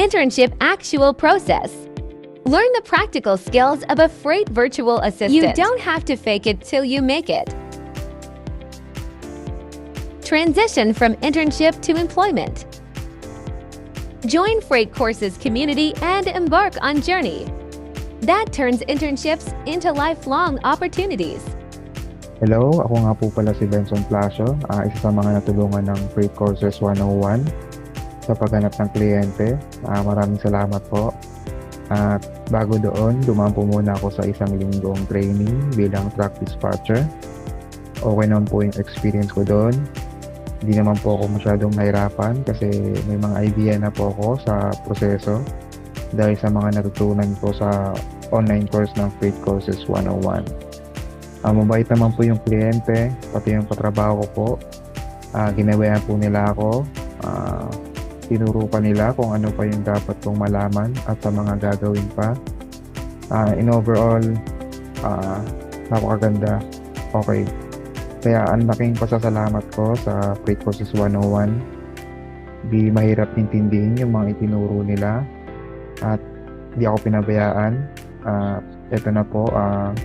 Internship actual process. Learn the practical skills of a freight virtual assistant. You don't have to fake it till you make it. Transition from internship to employment. Join Freight Courses community and embark on journey that turns internships into lifelong opportunities. Hello, ako nga po pala si Benson Placio, isa sa mga natulungan ng Freight Courses 101 sa paghanap ng kliyente. Maraming salamat po. At bago doon, dumaan po muna ako sa isang linggong training bilang truck dispatcher. Okay naman po yung experience ko doon. Hindi naman po ako masyadong nahirapan kasi may mga idea na po ako sa proseso dahil sa mga natutunan ko sa online course ng Freight Courses 101. Mabait naman po yung kliyente, pati yung katrabaho ko po. Ginawayan po nila ako. Tinuro pa nila kung ano pa yung dapat kong malaman at sa mga gagawin pa. In overall, napakaganda. Okay. Kaya ang laking pasasalamat ko sa Freight Courses 101. Di mahirap intindihin yung mga itinuro nila at di ako pinabayaan. Ito na po,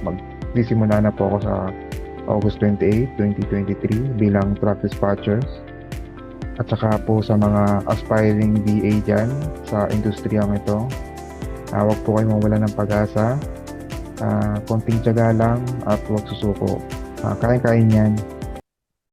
magsisimula na po ako sa August 28, 2023 bilang truck dispatcher. At saka po sa mga aspiring BA dyan sa industriyang ito, huwag po kayo mawala ng pag-asa. Konting tiyaga lang at huwag susuko. Kaya-kaya yan.